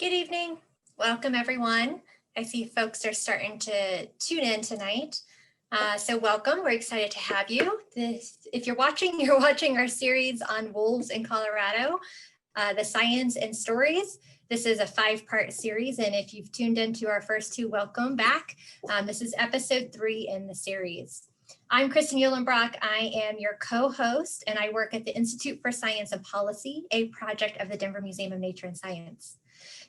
Good evening. Welcome, everyone. I see folks are starting to tune in tonight. So welcome. We're excited to have you. If you're watching our series on wolves in Colorado, the science and stories. This is a 5-part series, and if you've tuned into our first two, welcome back. This is episode 3 in the series. I'm Kristan Uhlenbrock. I am your co-host, and I work at the Institute for Science and Policy, a project of the Denver Museum of Nature and Science.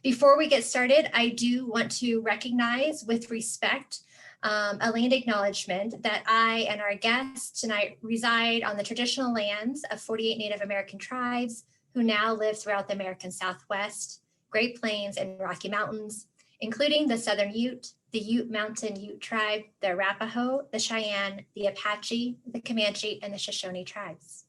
Before we get started, I do want to recognize with respect a land acknowledgement that I and our guests tonight reside on the traditional lands of 48 Native American tribes who now live throughout the American Southwest, Great Plains, and Rocky Mountains, including the Southern Ute, the Ute Mountain Ute tribe, the Arapaho, the Cheyenne, the Apache, the Comanche, and the Shoshone tribes.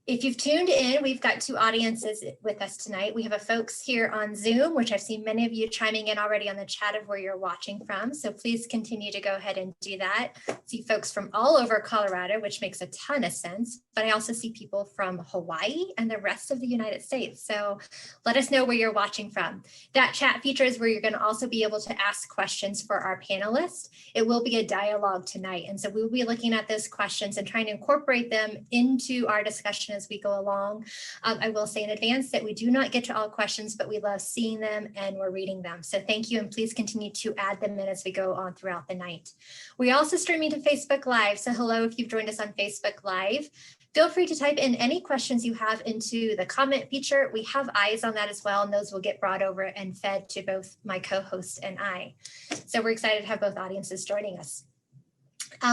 If you've tuned in, we've got 2 audiences with us tonight. We have a folks here on Zoom, which I've seen many of you chiming in already on the chat of where you're watching from. So please continue to go ahead and do that. See folks from all over Colorado, which makes a ton of sense. But I also see people from Hawaii and the rest of the United States. So let us know where you're watching from. That chat feature is where you're going to also be able to ask questions for our panelists. It will be a dialogue tonight. And so we'll be looking at those questions and trying to incorporate them into our discussion as we go along. I will say in advance that we do not get to all questions, but we love seeing them and we're reading them. So thank you, and please continue to add them in as we go on throughout the night. We're also streaming to Facebook Live. So hello, if you've joined us on Facebook Live. Feel free to type in any questions you have into the comment feature. We have eyes on that as well, and those will get brought over and fed to both my co-host and I. So we're excited to have both audiences joining us.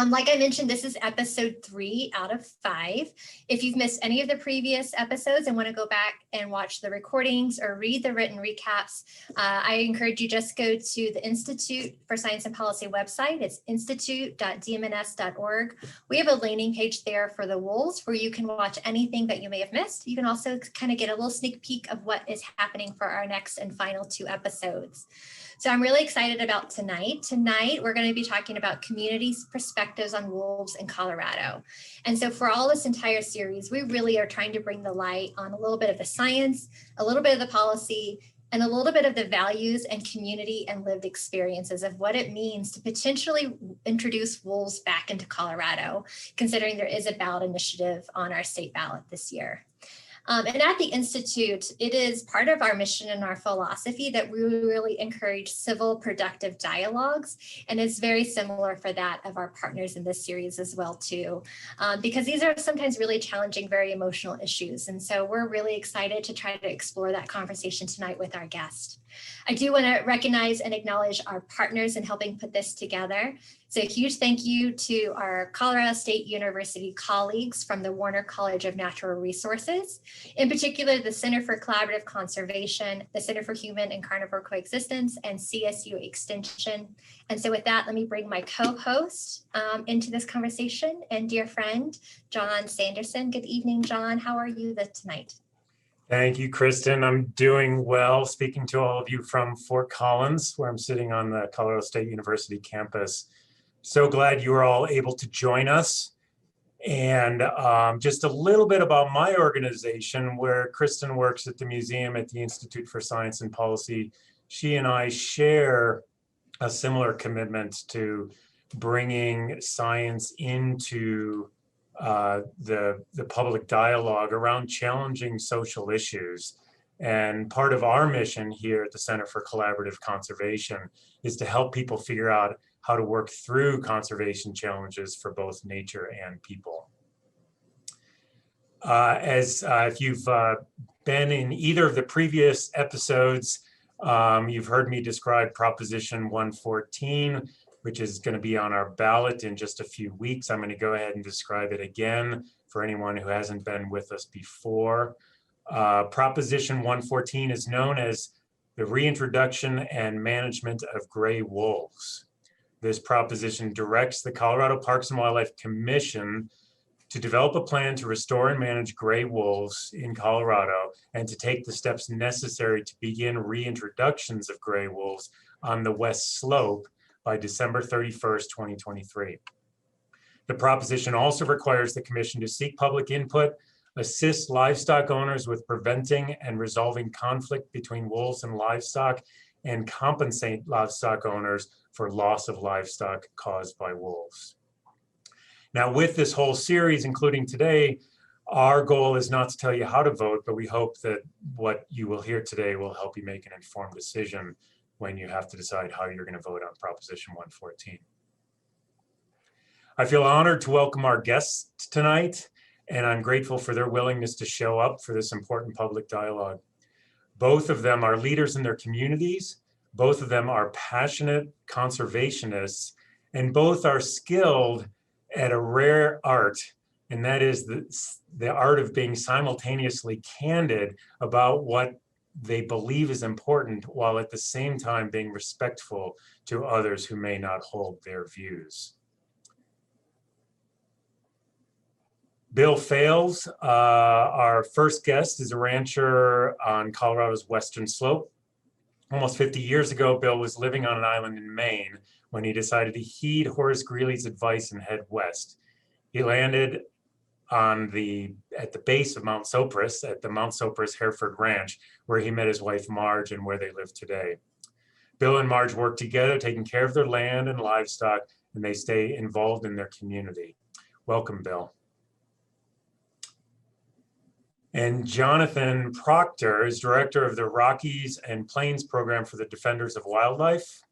Like I mentioned, this is episode 3 out of 5. If you've missed any of the previous episodes and want to go back and watch the recordings or read the written recaps, I encourage you just go to the Institute for Science and Policy website. It's institute.dmns.org. We have a landing page there for the wolves where you can watch anything that you may have missed. You can also kind of get a little sneak peek of what is happening for our next and final 2 episodes. So I'm really excited about tonight. Tonight, we're going to be talking about communities' perspectives on wolves in Colorado. And so for all this entire series, we really are trying to bring the light on a little bit of the science, a little bit of the policy, and a little bit of the values and community and lived experiences of what it means to potentially introduce wolves back into Colorado, considering there is a ballot initiative on our state ballot this year. And at the Institute, it is part of our mission and our philosophy that we really encourage civil, productive dialogues. And it's very similar for that of our partners in this series as well, too, because these are sometimes really challenging, very emotional issues. And so we're really excited to try to explore that conversation tonight with our guest. I do want to recognize and acknowledge our partners in helping put this together. So a huge thank you to our Colorado State University colleagues from the Warner College of Natural Resources, in particular the Center for Collaborative Conservation, the Center for Human and Carnivore Coexistence, and CSU Extension. And so with that, let me bring my co-host into this conversation and dear friend, John Sanderson. Good evening, John. How are you tonight? Thank you, Kristan. I'm doing well, speaking to all of you from Fort Collins, where I'm sitting on the Colorado State University campus. So glad you were all able to join us. And just a little bit about my organization, where Kristan works at the museum at the Institute for Science and Policy. She and I share a similar commitment to bringing science into the public dialogue around challenging social issues. And part of our mission here at the Center for Collaborative Conservation is to help people figure out how to work through conservation challenges for both nature and people. If you've been in either of the previous episodes, you've heard me describe Proposition 114, which is going to be on our ballot in just a few weeks. I'm going to go ahead and describe it again for anyone who hasn't been with us before. Proposition 114 is known as the reintroduction and management of gray wolves. This proposition directs the Colorado Parks and Wildlife Commission to develop a plan to restore and manage gray wolves in Colorado and to take the steps necessary to begin reintroductions of gray wolves on the West Slope by December 31st, 2023. The proposition also requires the Commission to seek public input assist livestock owners with preventing and resolving conflict between wolves and livestock, and compensate livestock owners for loss of livestock caused by wolves. Now, with this whole series, including today, our goal is not to tell you how to vote, but we hope that what you will hear today will help you make an informed decision when you have to decide how you're going to vote on Proposition 114. I feel honored to welcome our guests tonight, and I'm grateful for their willingness to show up for this important public dialogue. Both of them are leaders in their communities, both of them are passionate conservationists, and both are skilled at a rare art, and that is the art of being simultaneously candid about what they believe is important, while at the same time being respectful to others who may not hold their views. Bill Fales, our first guest, is a rancher on Colorado's western slope. Almost 50 years ago, Bill was living on an island in Maine when he decided to heed Horace Greeley's advice and head west. He landed at the base of Mount Sopris, at the Mount Sopris Hereford Ranch, where he met his wife Marge and where they live today. Bill and Marge work together, taking care of their land and livestock, and they stay involved in their community. Welcome, Bill. And Jonathan Proctor is director of the Rockies and Plains program for the Defenders of Wildlife.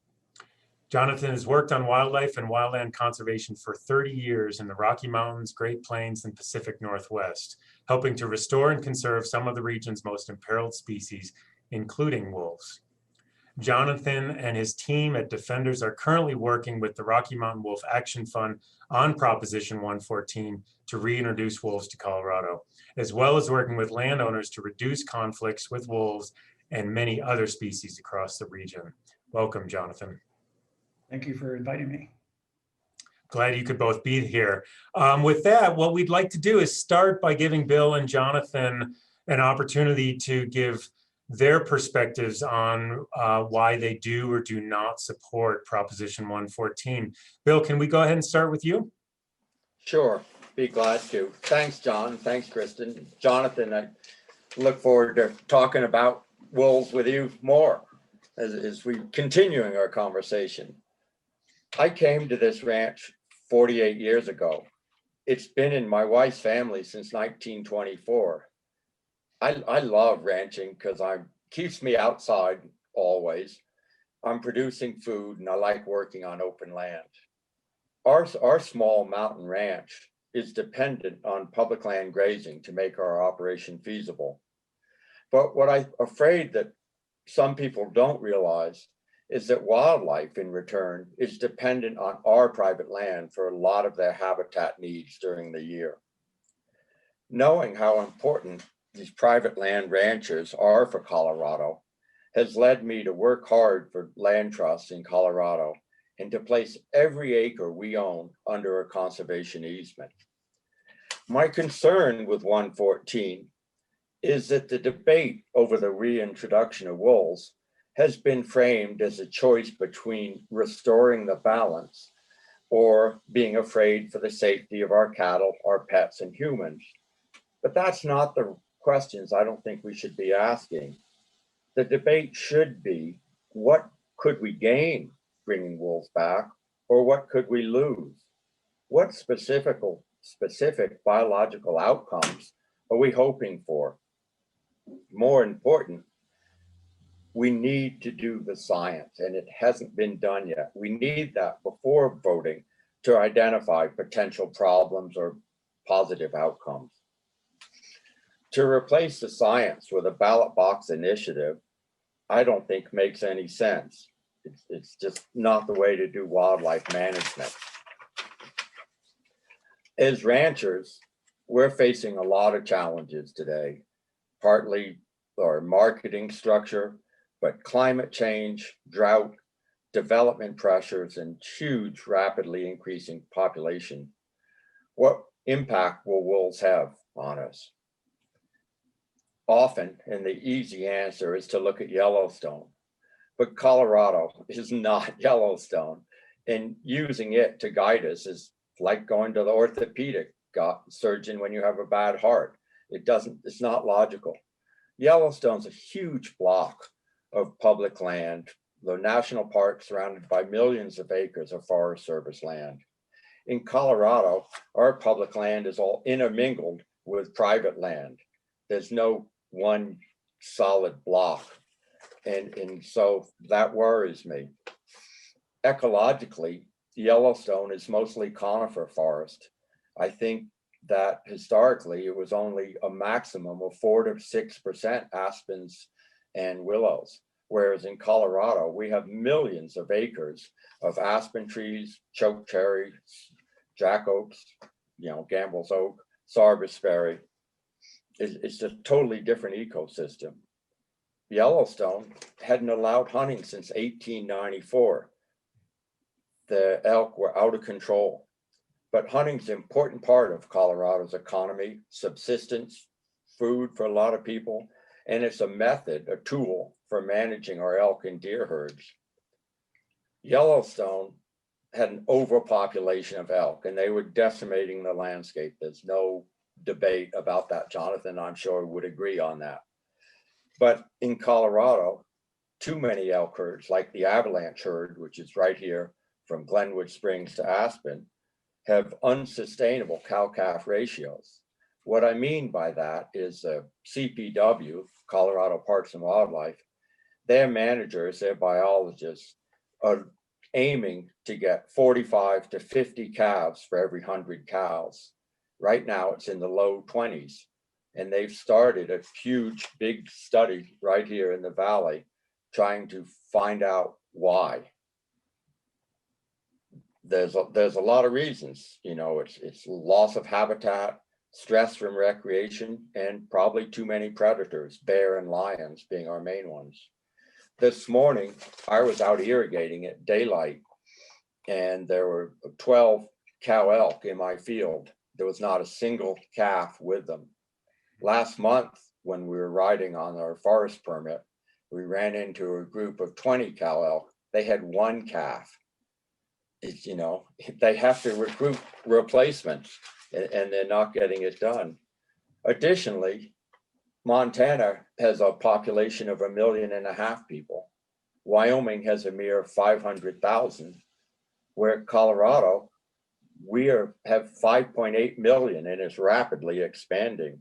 Jonathan has worked on wildlife and wildland conservation for 30 years in the Rocky Mountains, Great Plains, and Pacific Northwest, helping to restore and conserve some of the region's most imperiled species, including wolves. Jonathan and his team at Defenders are currently working with the Rocky Mountain Wolf Action Fund on Proposition 114 to reintroduce wolves to Colorado, as well as working with landowners to reduce conflicts with wolves and many other species across the region. Welcome, Jonathan. Thank you for inviting me. Glad you could both be here. With that, what we'd like to do is start by giving Bill and Jonathan an opportunity to give their perspectives on why they do or do not support Proposition 114. Bill, can we go ahead and start with you? Sure, be glad to. Thanks, John. Thanks, Kristan. Jonathan, I look forward to talking about wolves with you more as we continuing our conversation. I came to this ranch 48 years ago. It's been in my wife's family since 1924. I love ranching because it keeps me outside always. I'm producing food and I like working on open land. Our small mountain ranch is dependent on public land grazing to make our operation feasible. But what I'm afraid that some people don't realize is that wildlife in return is dependent on our private land for a lot of their habitat needs during the year. Knowing how important these private land ranchers are for Colorado has led me to work hard for land trusts in Colorado and to place every acre we own under a conservation easement. My concern with 114 is that the debate over the reintroduction of wolves has been framed as a choice between restoring the balance or being afraid for the safety of our cattle, our pets, and humans. But that's not the questions I don't think we should be asking. The debate should be, what could we gain bringing wolves back, or what could we lose? What specific biological outcomes are we hoping for? More important, we need to do the science, and it hasn't been done yet. We need that before voting to identify potential problems or positive outcomes. To replace the science with a ballot box initiative, I don't think makes any sense. It's just not the way to do wildlife management. As ranchers, we're facing a lot of challenges today, partly our marketing structure, but climate change, drought, development pressures, and huge, rapidly increasing population. What impact will wolves have on us? Often, and the easy answer is to look at Yellowstone, but Colorado is not Yellowstone, and using it to guide us is like going to the orthopedic surgeon when you have a bad heart. It's not logical. Yellowstone's a huge block of public land, the national park surrounded by millions of acres of Forest Service land. In Colorado, our public land is all intermingled with private land. There's no one solid block. And so that worries me. Ecologically, Yellowstone is mostly conifer forest. I think that historically it was only a maximum of 4 to 6% aspens and willows. Whereas in Colorado, we have millions of acres of aspen trees, chokecherry, jack oaks, Gamble's oak, sarbassberry. It's a totally different ecosystem. Yellowstone hadn't allowed hunting since 1894. The elk were out of control. But hunting's an important part of Colorado's economy, subsistence, food for a lot of people, and it's a method, a tool for managing our elk and deer herds. Yellowstone had an overpopulation of elk, and they were decimating the landscape. There's no debate about that. Jonathan, I'm sure, would agree on that. But in Colorado, too many elk herds, like the avalanche herd, which is right here from Glenwood Springs to Aspen, have unsustainable cow-calf ratios. What I mean by that is CPW, Colorado Parks and Wildlife, their managers, their biologists are aiming to get 45 to 50 calves for every 100 cows. Right now it's in the low 20s, and they've started a huge, big study right here in the valley trying to find out why. There's a lot of reasons, it's loss of habitat, stress from recreation, and probably too many predators, bear and lions being our main ones. This morning, I was out irrigating at daylight, and there were 12 cow elk in my field. There was not a single calf with them. Last month, when we were riding on our forest permit, we ran into a group of 20 cow elk. They had one calf. They have to recruit replacements, and they're not getting it done. Additionally, Montana has a population of 1.5 million people. Wyoming has a mere 500,000, where Colorado, we have 5.8 million, and it's rapidly expanding.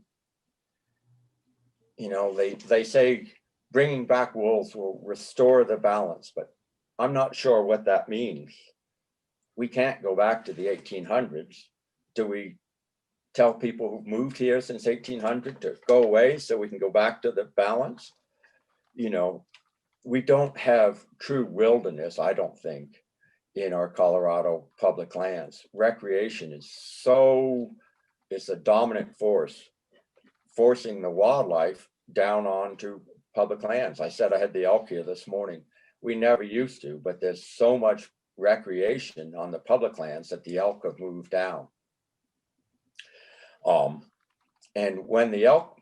They say bringing back wolves will restore the balance, but I'm not sure what that means. We can't go back to the 1800s. Do we tell people who've moved here since 1800 to go away so we can go back to the balance? We don't have true wilderness, I don't think, in our Colorado public lands. Recreation is it's a dominant force, forcing the wildlife down onto public lands. I said I had the elk here this morning. We never used to, but there's so much recreation on the public lands that the elk have moved down. And when the elk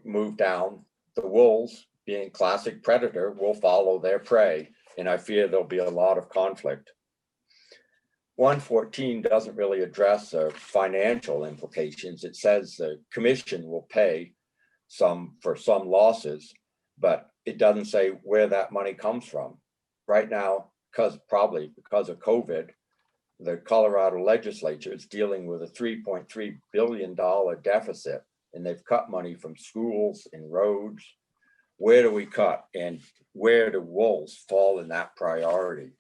move down, the wolves, being classic predator, will follow their prey, and I fear there'll be a lot of conflict. 114 doesn't really address financial implications. It says the commission will pay for some losses, but it doesn't say where that money comes from. Right now, probably because of COVID, the Colorado legislature is dealing with a $3.3 billion deficit, and they've cut money from schools and roads. Where do we cut, and where do wolves fall in that priority?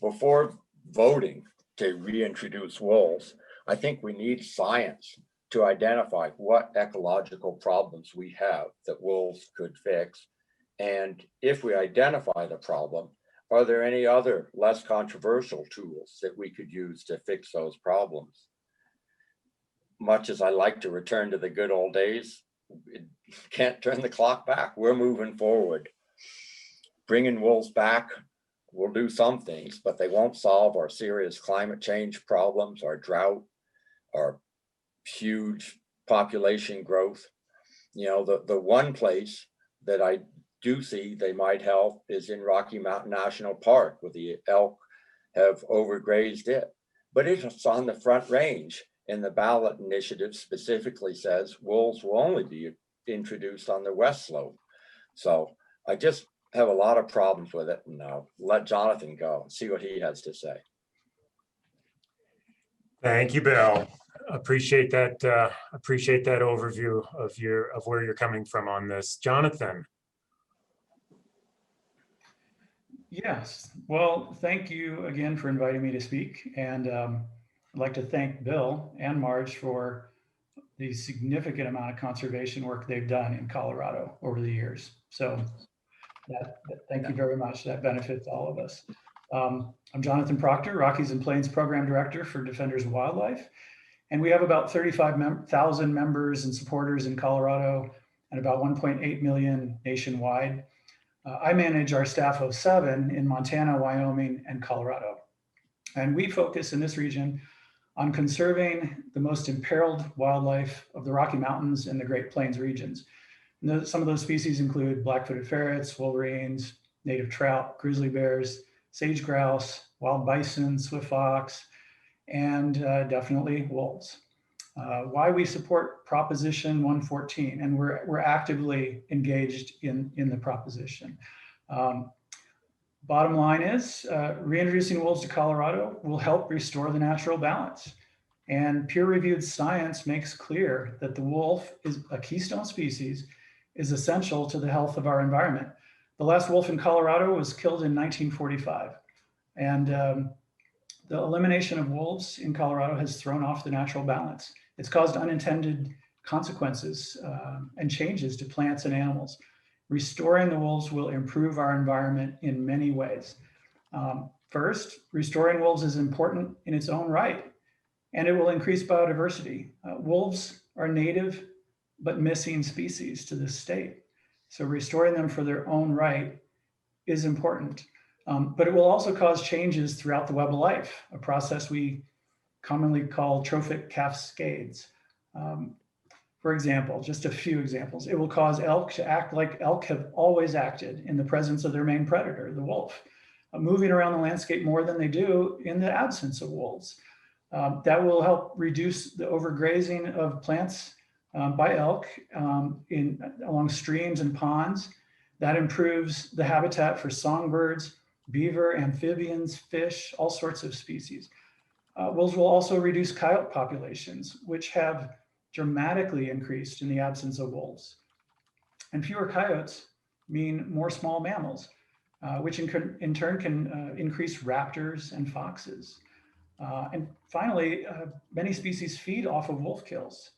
Before voting to reintroduce wolves, I think we need science to identify what ecological problems we have that wolves could fix. And if we identify the problem, are there any other less controversial tools that we could use to fix those problems? Much as I like to return to the good old days, can't turn the clock back. We're moving forward. Bringing wolves back will do some things, but they won't solve our serious climate change problems, our drought, our huge population growth. The one place that I do see they might help is in Rocky Mountain National Park, where the elk have overgrazed it. But it's on the Front Range, And the ballot initiative specifically says wolves will only be introduced on the west slope. So I just have a lot of problems with it, and I'll let Jonathan go and see what he has to say. Thank you, Bill. Appreciate that overview of where you're coming from on this. Jonathan. Yes, well, thank you again for inviting me to speak. And I'd like to thank Bill and Marge for the significant amount of conservation work they've done in Colorado over the years. So thank you very much. That benefits all of us. I'm Jonathan Proctor, Rockies and Plains Program Director for Defenders of Wildlife. And we have about 35,000 members and supporters in Colorado and about 1.8 million nationwide. I manage our staff of 7 in Montana, Wyoming, and Colorado. And we focus in this region on conserving the most imperiled wildlife of the Rocky Mountains and the Great Plains regions. And some of those species include black-footed ferrets, wolverines, native trout, grizzly bears, sage grouse, wild bison, swift fox, and definitely wolves. Why we support Proposition 114, and we're actively engaged in the proposition. Bottom line is, reintroducing wolves to Colorado will help restore the natural balance. And peer-reviewed science makes clear that the wolf is a keystone species, is essential to the health of our environment. The last wolf in Colorado was killed in 1945. And the elimination of wolves in Colorado has thrown off the natural balance. It's caused unintended consequences and changes to plants and animals. Restoring the wolves will improve our environment in many ways. First, restoring wolves is important in its own right, and it will increase biodiversity. Wolves are native but missing species to this state. So restoring them for their own right is important. But it will also cause changes throughout the web of life, a process we commonly call trophic cascades. For example, just a few examples. It will cause elk to act like elk have always acted in the presence of their main predator, the wolf, moving around the landscape more than they do in the absence of wolves. That will help reduce the overgrazing of plants by elk along streams and ponds. That improves the habitat for songbirds, beaver, amphibians, fish, all sorts of species. Wolves will also reduce coyote populations, which have dramatically increased in the absence of wolves. And fewer coyotes mean more small mammals, which in turn can increase raptors and foxes. And finally, many species feed off of wolf kills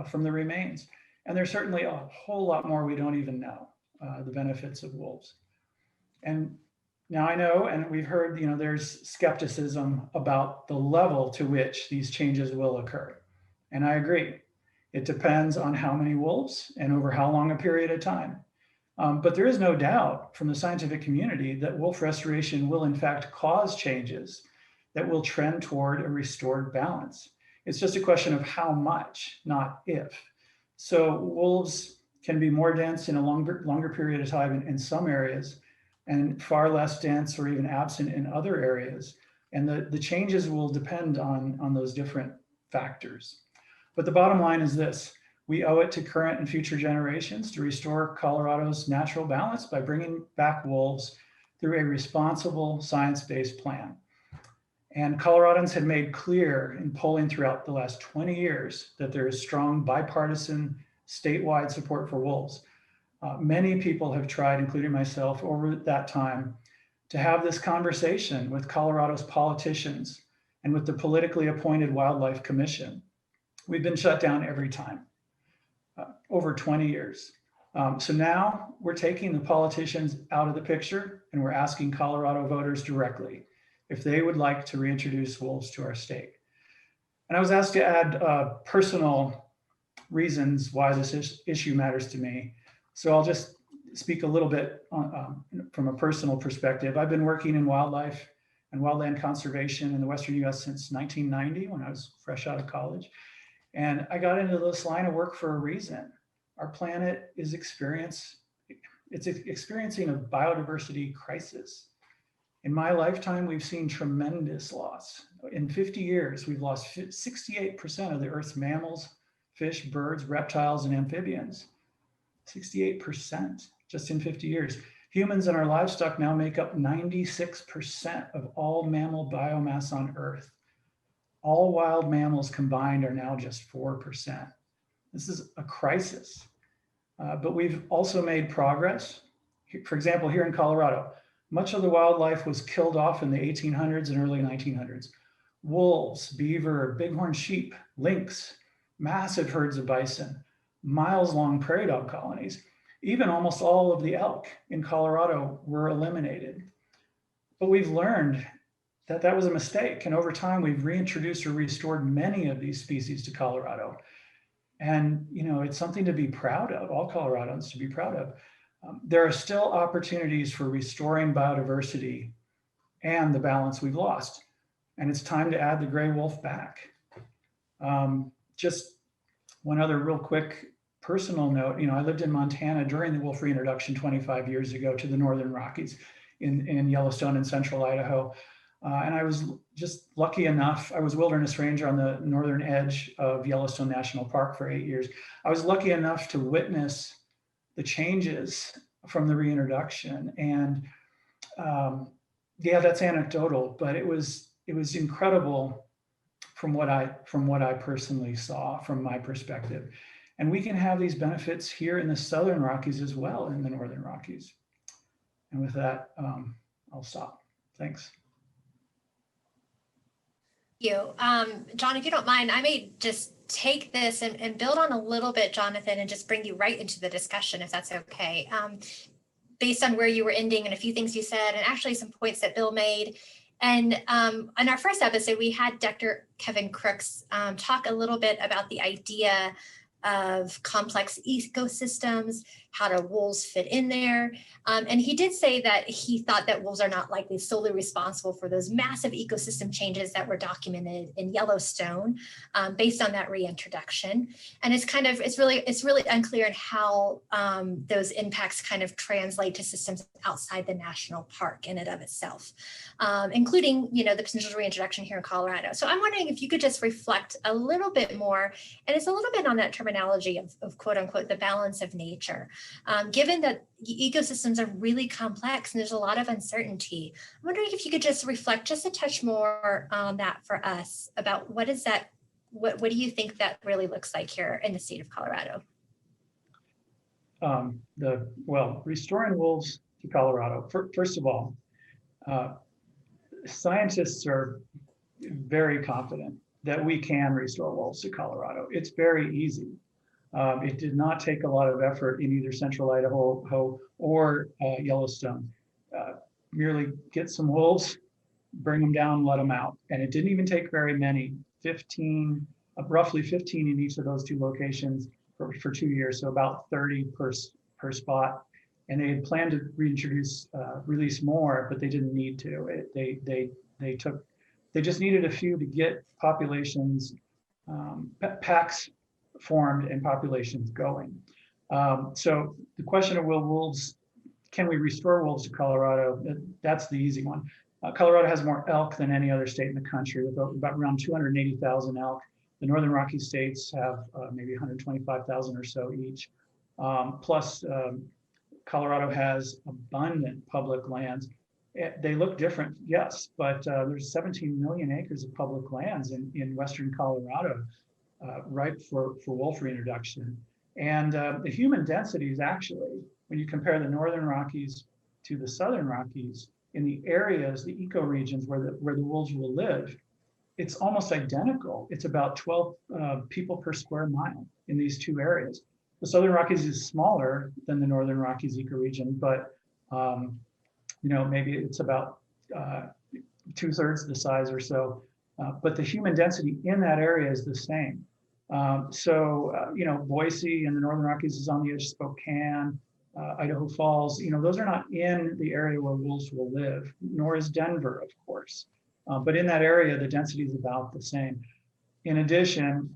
from the remains. And there's certainly a whole lot more we don't even know, the benefits of wolves. And now I know, and we've heard, there's skepticism about the level to which these changes will occur. And I agree. It depends on how many wolves and over how long a period of time. But there is no doubt from the scientific community that wolf restoration will in fact cause changes that will trend toward a restored balance. It's just a question of how much, not if. So wolves can be more dense in a longer period of time in some areas, and far less dense or even absent in other areas. And the changes will depend on those different factors. But the bottom line is this: we owe it to current and future generations to restore Colorado's natural balance by bringing back wolves through a responsible science-based plan. And Coloradans have made clear in polling throughout the last 20 years that there is strong bipartisan statewide support for wolves. Many people have tried, including myself, over that time to have this conversation with Colorado's politicians and with the politically appointed Wildlife Commission. We've been shut down every time, over 20 years. So now we're taking the politicians out of the picture and we're asking Colorado voters directly if they would like to reintroduce wolves to our state. And I was asked to add personal reasons why this issue matters to me. So I'll just speak a little bit from a personal perspective. I've been working in wildlife and wildland conservation in the Western US since 1990 when I was fresh out of college. And I got into this line of work for a reason. Our planet is experiencing a biodiversity crisis. In my lifetime, we've seen tremendous loss. In 50 years, we've lost 68% of the Earth's mammals, fish, birds, reptiles, and amphibians. 68% just in 50 years. Humans and our livestock now make up 96% of all mammal biomass on Earth. All wild mammals combined are now just 4%. This is a crisis. But we've also made progress. For example, here in Colorado, much of the wildlife was killed off in the 1800s and early 1900s. Wolves, beaver, bighorn sheep, lynx, massive herds of bison, miles-long prairie dog colonies, even almost all of the elk in Colorado were eliminated. But we've learned that that was a mistake. And over time, we've reintroduced or restored many of these species to Colorado. And, you know, it's something to be proud of, all Coloradans to be proud of. There are still opportunities for restoring biodiversity and the balance we've lost. And it's time to add the gray wolf back. Just one other real quick personal note, you know, I lived in Montana during the wolf reintroduction 25 years ago to the Northern Rockies in Yellowstone and central Idaho. And I was just lucky enough, I was wilderness ranger on the northern edge of Yellowstone National Park for 8 years. I was lucky enough to witness the changes from the reintroduction. And yeah, that's anecdotal, but it was incredible from what I personally saw from my perspective. And we can have these benefits here in the Southern Rockies as well, in the Northern Rockies. And with that, I'll stop. Thanks. You. John, if you don't mind, I may just take this and build on a little bit, Jonathan, and just bring you right into the discussion, if that's okay. Based on where you were ending and a few things you said, and actually some points that Bill made. And in our first episode, we had Dr. Kevin Crooks talk a little bit about the idea of complex ecosystems, how do wolves fit in there? And he did say that he thought that wolves are not likely solely responsible for those massive ecosystem changes that were documented in Yellowstone based on that reintroduction. And it's really unclear in how those impacts kind of translate to systems outside the national park in and of itself, including, you know, the potential reintroduction here in Colorado. So I'm wondering if you could just reflect a little bit more, and it's a little bit on that terminology of quote unquote, the balance of nature. Given that ecosystems are really complex and there's a lot of uncertainty, I'm wondering if you could just reflect just a touch more on that for us about what is that, what do you think that really looks like here in the state of Colorado? Restoring wolves to Colorado. First of all, scientists are very confident that we can restore wolves to Colorado. It's very easy. It did not take a lot of effort in either central Idaho or Yellowstone. Merely get some wolves, bring them down, let them out. And it didn't even take very many, roughly 15 in each of those two locations for 2 years, so about 30 per spot. And they had planned to release more, but they didn't need to. They just needed a few to get populations, packs formed and populations going. So the question of can we restore wolves to Colorado? That's the easy one. Colorado has more elk than any other state in the country, with about around 280,000 elk. The Northern Rocky states have maybe 125,000 or so each. Plus, Colorado has abundant public lands. They look different, yes, but there's 17 million acres of public lands in Western Colorado, ripe for wolf reintroduction. And the human density is actually, when you compare the Northern Rockies to the Southern Rockies, in the areas, the ecoregions where the wolves will live, it's almost identical. It's about 12 people per square mile in these two areas. The Southern Rockies is smaller than the Northern Rockies ecoregion, but you know, maybe it's about 2/3 the size or so. But the human density in that area is the same. You know, Boise and the Northern Rockies is on the edge of Spokane, Idaho Falls, you know, those are not in the area where wolves will live, nor is Denver, of course. But in that area, the density is about the same. In addition,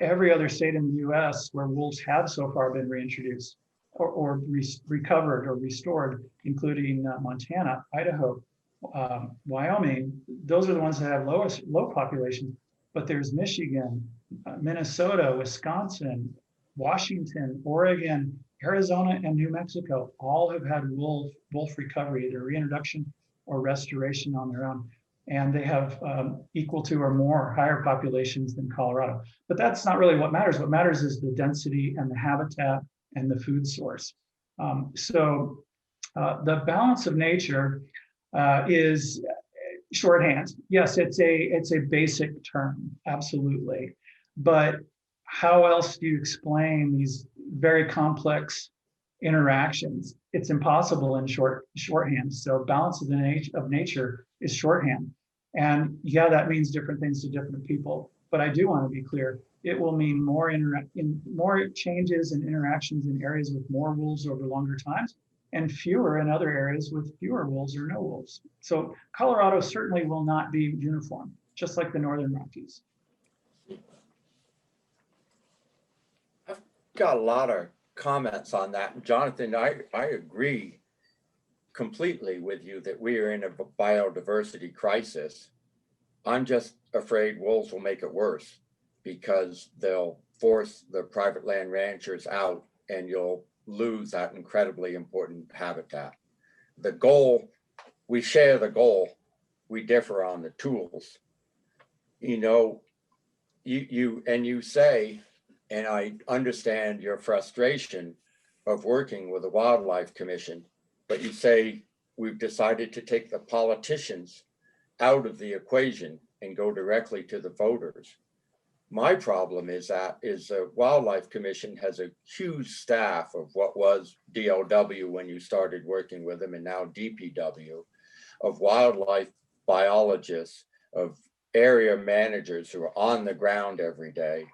every other state in the US where wolves have so far been reintroduced or recovered or restored, including Montana, Idaho, Wyoming, those are the ones that have low population, but there's Michigan, Minnesota, Wisconsin, Washington, Oregon, Arizona, and New Mexico all have had wolf recovery, either reintroduction or restoration on their own. And they have equal to or more higher populations than Colorado. But that's not really what matters. What matters is the density and the habitat and the food source. So the balance of nature is shorthand. Yes, it's a basic term, absolutely. But how else do you explain these very complex interactions? It's impossible in shorthand. So balance of nature is shorthand. And yeah, that means different things to different people. But I do want to be clear, it will mean more changes and interactions in areas with more wolves over longer times, and fewer in other areas with fewer wolves or no wolves. So Colorado certainly will not be uniform, just like the Northern Rockies. I've got a lot of comments on that. Jonathan, I agree completely with you that we are in a biodiversity crisis. I'm just afraid wolves will make it worse because they'll force the private land ranchers out and you'll lose that incredibly important habitat. The goal, we share the goal, we differ on the tools. You know, you say, and I understand your frustration of working with the Wildlife Commission, but you say we've decided to take the politicians out of the equation and go directly to the voters. My problem is the Wildlife Commission has a huge staff of what was DLW when you started working with them and now DPW, of wildlife biologists, of area managers who are on the ground every day.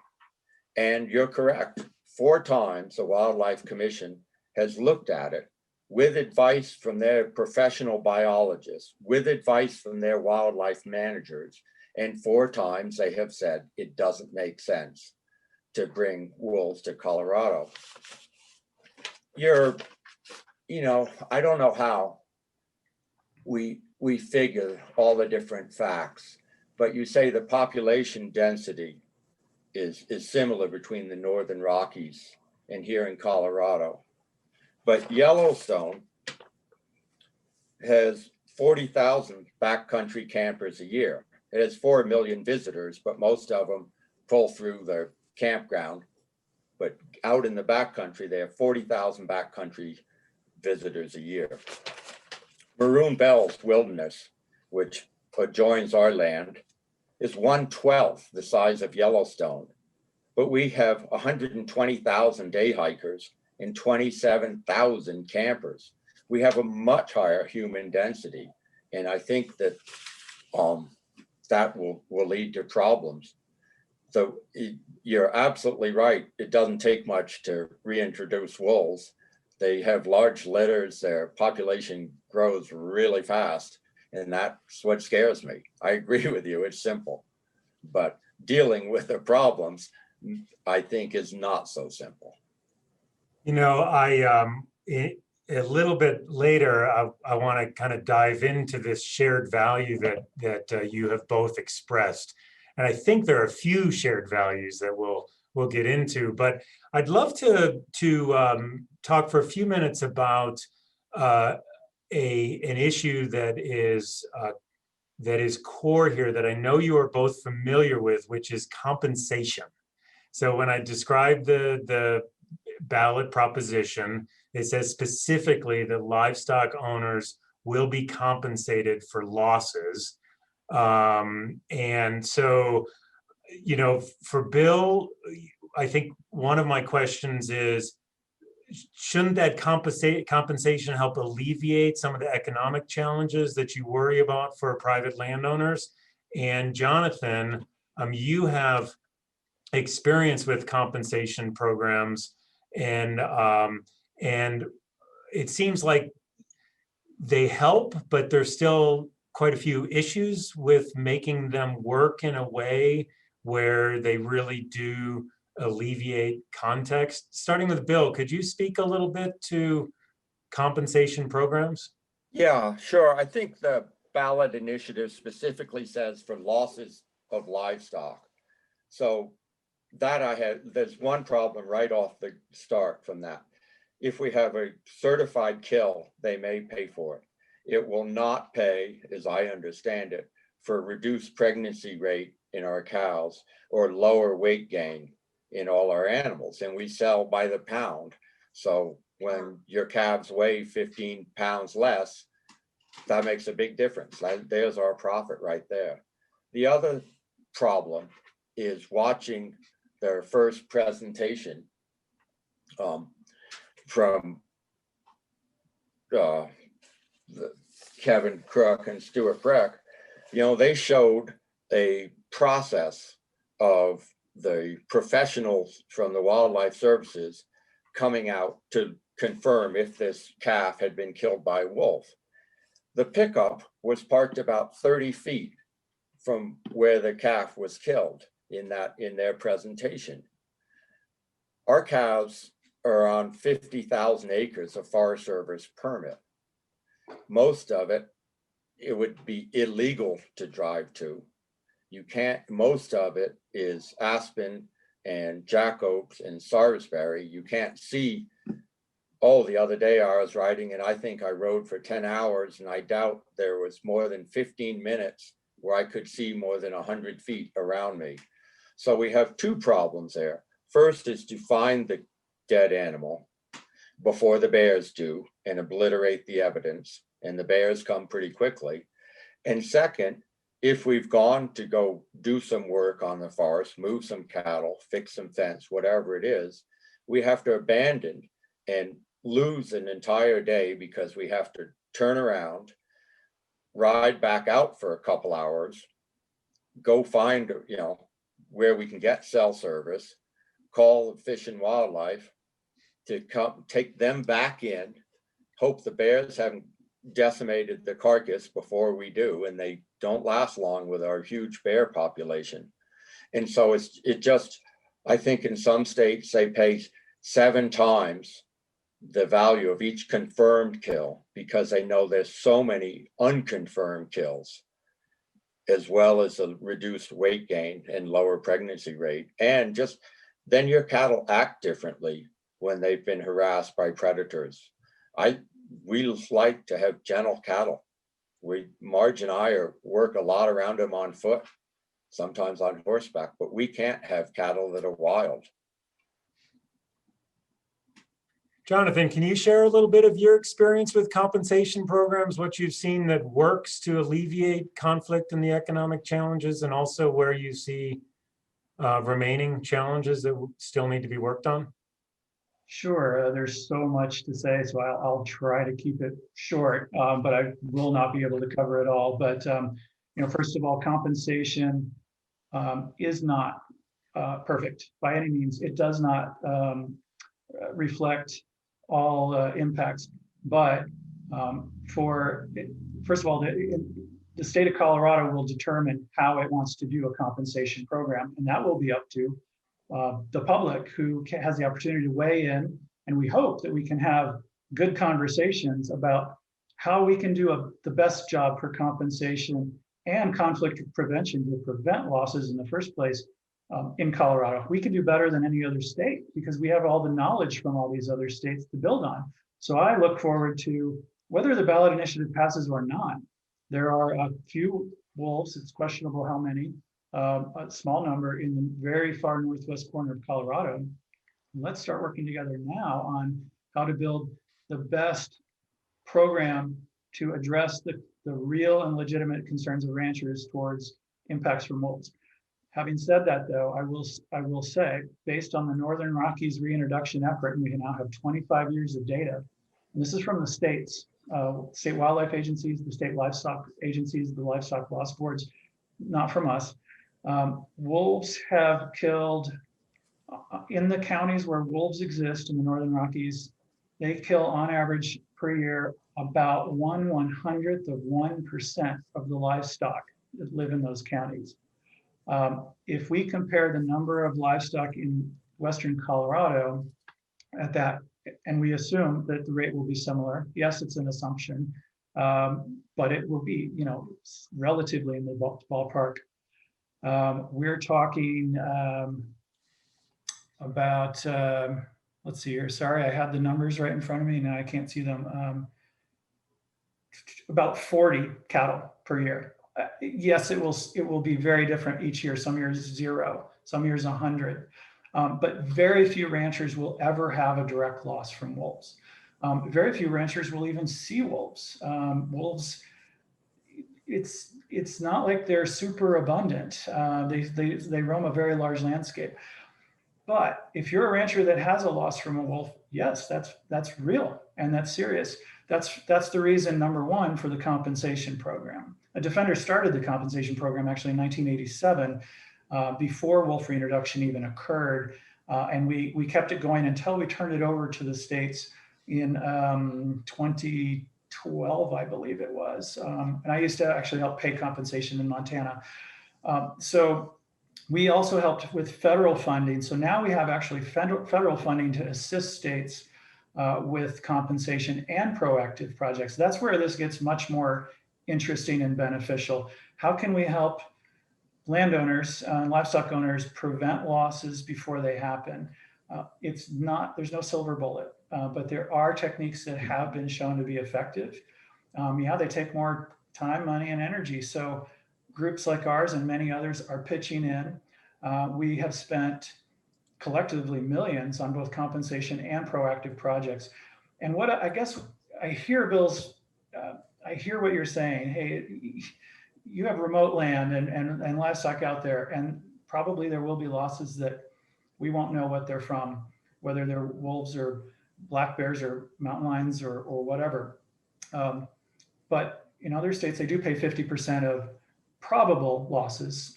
And you're correct, 4 times the Wildlife Commission has looked at it with advice from their professional biologists, with advice from their wildlife managers. And 4 times they have said it doesn't make sense to bring wolves to Colorado. I don't know how we figure all the different facts, but you say the population density is similar between the Northern Rockies and here in Colorado. But Yellowstone has 40,000 backcountry campers a year. It has 4 million visitors, but most of them pull through the campground. But out in the backcountry, they have 40,000 backcountry visitors a year. Maroon Bell's wilderness, which adjoins our land, is 1/12 the size of Yellowstone. But we have 120,000 day hikers and 27,000 campers. We have a much higher human density. And I think that that will lead to problems. So you're absolutely right. It doesn't take much to reintroduce wolves. They have large litters, their population grows really fast, and that's what scares me. I agree with you, it's simple. But dealing with the problems, I think, is not so simple. You know, a little bit later, I want to kind of dive into this shared value that you have both expressed. And I think there are a few shared values that we'll get into, but I'd love to talk for a few minutes about an issue that is core here that I know you are both familiar with, which is compensation. So when I describe the ballot proposition, it says specifically that livestock owners will be compensated for losses. And so, you know, for Bill, I think one of my questions is, shouldn't that compensation help alleviate some of the economic challenges that you worry about for private landowners? And Jonathan, you have experience with compensation programs, and it seems like they help, but there's still quite a few issues with making them work in a way where they really do alleviate context. Starting with Bill, could you speak a little bit to compensation programs? Yeah, sure. I think the ballot initiative specifically says for losses of livestock. So that there's one problem right off the start from that. If we have a certified kill, they may pay for it. It will not pay, as I understand it, for reduced pregnancy rate in our cows or lower weight gain in all our animals. And we sell by the pound. So when your calves weigh 15 pounds less, that makes a big difference. There's our profit right there. The other problem is watching their first presentation from Kevin Crook and Stuart Breck. They showed a process of the professionals from the wildlife services coming out to confirm if this calf had been killed by a wolf. The pickup was parked about 30 feet from where the calf was killed in their presentation. Our cows are on 50,000 acres of Forest Service permit. Most of it would be illegal to drive to. Most of it is aspen and jack oaks and Sarsbury. You can't see. The other day I was riding and I think I rode for 10 hours and I doubt there was more than 15 minutes where I could see more than 100 feet around me. So we have two problems there. First is to find the dead animal before the bears do and obliterate the evidence. And the bears come pretty quickly. And second, if we've gone to go do some work on the forest, move some cattle, fix some fence, whatever it is, we have to abandon and lose an entire day because we have to turn around, ride back out for a couple hours, go find, where we can get cell service, call Fish and Wildlife to come take them back in, hope the bears haven't decimated the carcass before we do, and they don't last long with our huge bear population. And so I think in some states they pay 7 times the value of each confirmed kill because they know there's so many unconfirmed kills, as well as a reduced weight gain and lower pregnancy rate. And just then your cattle act differently when they've been harassed by predators. We like to have gentle cattle. Marge and I work a lot around them on foot, sometimes on horseback, but we can't have cattle that are wild. Jonathan, can you share a little bit of your experience with compensation programs, what you've seen that works to alleviate conflict and the economic challenges, and also where you see remaining challenges that still need to be worked on? Sure, there's so much to say, so I'll try to keep it short, but I will not be able to cover it all. But first of all, compensation is not perfect by any means. It does not reflect all impacts, but first of all, the state of Colorado will determine how it wants to do a compensation program, and that will be up to the public, who has the opportunity to weigh in. And we hope that we can have good conversations about how we can do the best job for compensation and conflict prevention to prevent losses in the first place in Colorado. We can do better than any other state because we have all the knowledge from all these other states to build on. So I look forward to whether the ballot initiative passes or not. There are a few wolves, it's questionable how many, a small number in the very far northwest corner of Colorado. Let's start working together now on how to build the best program to address the real and legitimate concerns of ranchers towards impacts from wolves. Having said that, though, I will say, based on the Northern Rockies reintroduction effort, and we now have 25 years of data, and this is from the states, state wildlife agencies, the state livestock agencies, the livestock loss boards, not from us. Wolves have killed, in the counties where wolves exist in the Northern Rockies, they kill on average per year about 1/100th of 1% of the livestock that live in those counties. If we compare the number of livestock in Western Colorado at that, and we assume that the rate will be similar, yes, it's an assumption, but it will be, relatively in the ballpark. We're talking about, let's see here. Sorry, I had the numbers right in front of me. Now I can't see them. About 40 cattle per year. Yes, it will be very different each year. Some years 0, some years 100. But very few ranchers will ever have a direct loss from wolves. Very few ranchers will even see wolves. Wolves, it's not like they're super abundant. They roam a very large landscape. But if you're a rancher that has a loss from a wolf, yes, that's real and that's serious. That's the reason, number one, for the compensation program. A Defender started the compensation program actually in 1987, before wolf reintroduction even occurred. And we kept it going until we turned it over to the states in 2012, I believe it was. And I used to actually help pay compensation in Montana. So we also helped with federal funding. So now we have actually federal funding to assist states with compensation and proactive projects. That's where this gets much more interesting and beneficial. How can we help landowners and livestock owners prevent losses before they happen? There's no silver bullet, but there are techniques that have been shown to be effective. Yeah, they take more time, money, and energy. So groups like ours and many others are pitching in. We have spent collectively millions on both compensation and proactive projects. And what I guess I hear, Bill's, I hear what you're saying. Hey, you have remote land and livestock out there, and probably there will be losses that we won't know what they're from, whether they're wolves or black bears or mountain lions or whatever. But in other states, they do pay 50% of probable losses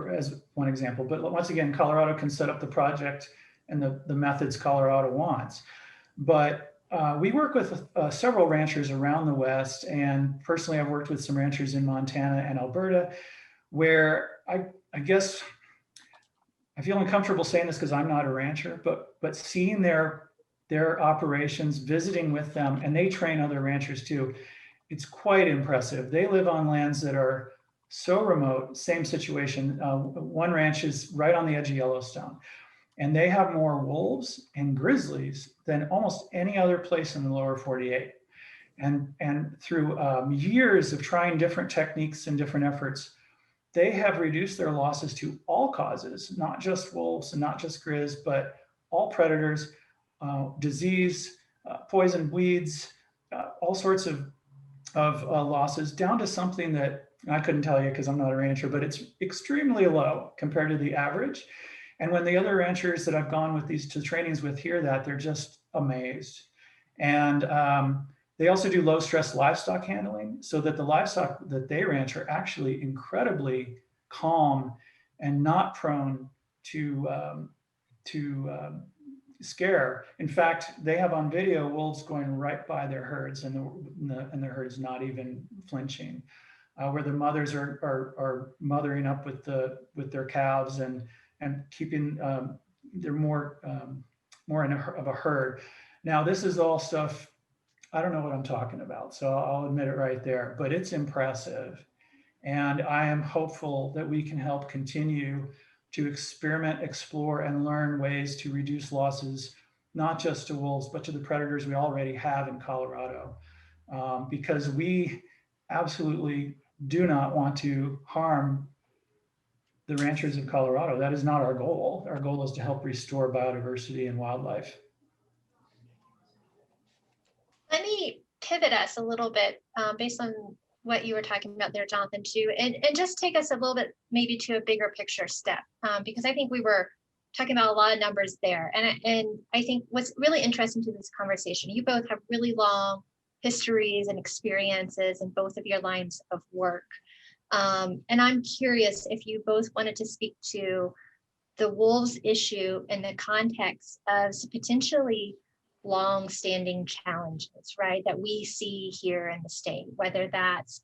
as one example. But once again, Colorado can set up the project and the methods Colorado wants. But we work with several ranchers around the West, and personally I've worked with some ranchers in Montana and Alberta, where I guess I feel uncomfortable saying this because I'm not a rancher, but seeing their operations, visiting with them, and they train other ranchers too, it's quite impressive. They live on lands that are so remote, same situation. One ranch is right on the edge of Yellowstone, and they have more wolves and grizzlies than almost any other place in the lower 48. And through years of trying different techniques and different efforts, they have reduced their losses to all causes, not just wolves and not just grizz, but all predators, disease, poison, weeds, all sorts of losses, down to something that I couldn't tell you because I'm not a rancher, but it's extremely low compared to the average. And when the other ranchers that I've gone with these two trainings with hear that, they're just amazed. And they also do low stress livestock handling, so that the livestock that they ranch are actually incredibly calm and not prone to scare. In fact, they have on video wolves going right by their herds, and the herd is not even flinching. Where the mothers are mothering up with their calves and keeping they're more of a herd. Now, this is all stuff I don't know what I'm talking about, so I'll admit it right there. But it's impressive, and I am hopeful that we can help continue to experiment, explore, and learn ways to reduce losses, not just to wolves, but to the predators we already have in Colorado, because we absolutely do not want to harm the ranchers of Colorado. That is not our goal. Our goal is to help restore biodiversity and wildlife. Let me pivot us a little bit based on what you were talking about there, Jonathan, too, and just take us a little bit maybe to a bigger picture step, because I think we were talking about a lot of numbers there. And I think what's really interesting to this conversation, you both have really long histories and experiences in both of your lines of work. And I'm curious if you both wanted to speak to the wolves issue in the context of potentially long-standing challenges, right, that we see here in the state, whether that's,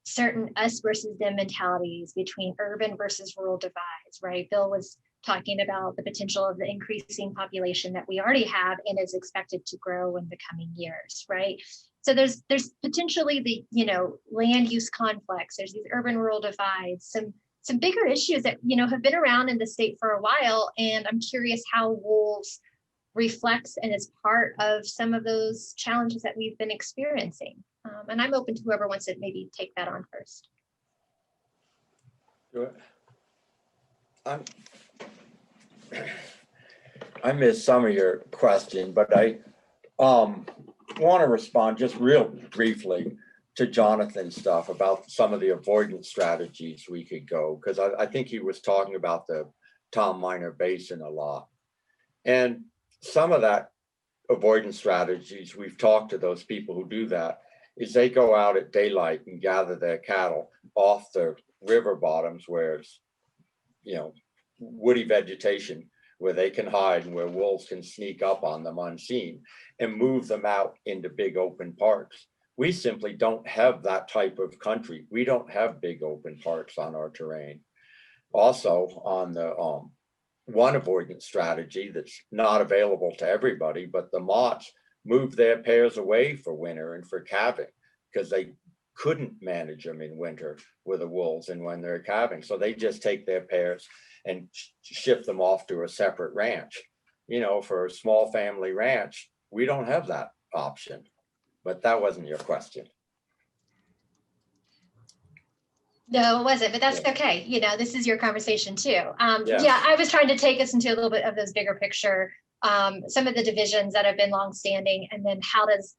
certain us versus them mentalities between urban versus rural divides, right? Bill was talking about the potential of the increasing population that we already have and is expected to grow in the coming years, right? So there's potentially the, you know, land use conflicts, there's these urban rural divides, some bigger issues that, you know, have been around in the state for a while. And I'm curious how wolves reflects and is part of some of those challenges that we've been experiencing. And I'm open to whoever wants to maybe take that on first. I missed some of your question, but I want to respond just real briefly to Jonathan's stuff about some of the avoidance strategies we could go, because I think he was talking about the Tom Minor Basin a lot. And some of that avoidance strategies, we've talked to those people who do that, is they go out at daylight and gather their cattle off the river bottoms where it's, you know, woody vegetation, where they can hide and where wolves can sneak up on them unseen, and move them out into big open parks. We simply don't have that type of country. We don't have big open parks on our terrain. Also, on the one avoidance strategy that's not available to everybody, but the motts move their pairs away for winter and for calving because they couldn't manage them in winter with the wolves and when they're calving. So they just take their pairs and ship them off to a separate ranch. You know, for a small family ranch, we don't have that option. But that wasn't your question. No, it wasn't, but that's okay. You know, this is your conversation too. Yeah. Yeah, I was trying to take us into a little bit of those bigger picture, some of the divisions that have been longstanding, and then how does,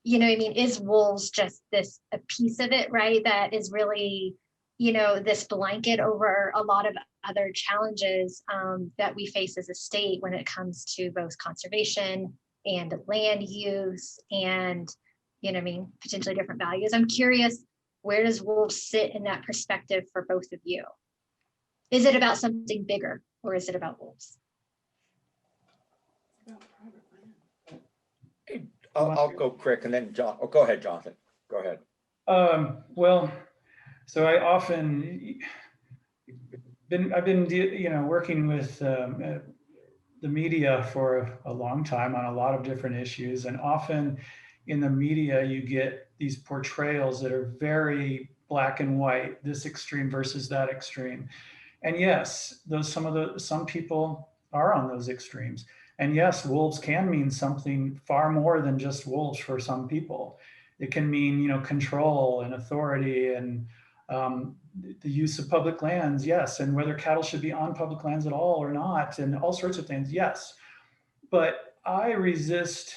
you know, I mean, is wolves just this a piece of it, right? That is really, you know, this blanket over a lot of other challenges that we face as a state when it comes to both conservation and land use and, you know, I mean, potentially different values. I'm curious, where does wolves sit in that perspective for both of you? Is it about something bigger or is it about wolves? I'll go quick and then John, oh, go ahead, Jonathan. Go ahead. Well, so I often I've been, you know, working with the media for a long time on a lot of different issues, and often in the media you get these portrayals that are very black and white, this extreme versus that extreme. And yes, some people are on those extremes. And yes, wolves can mean something far more than just wolves for some people. It can mean, you know, control and authority and the use of public lands, yes, and whether cattle should be on public lands at all or not, and all sorts of things, yes. But I resist